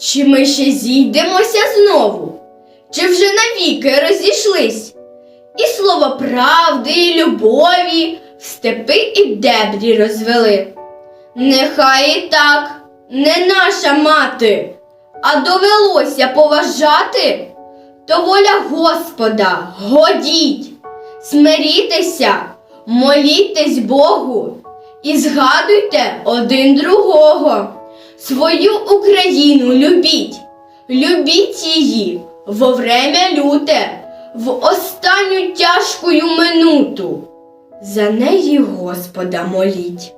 Чи ми ще зійдемося знову? Чи вже навіки розійшлись? І слово правди, і любові в степи і дебрі розвели. Нехай і так, не наша мати, а довелося поважати, то воля Господа, годіть, смирітеся, молітесь Богу і згадуйте один другого. Свою Україну любіть, любіть її во время люте, в останню тяжкую минуту. За неї Господа моліть.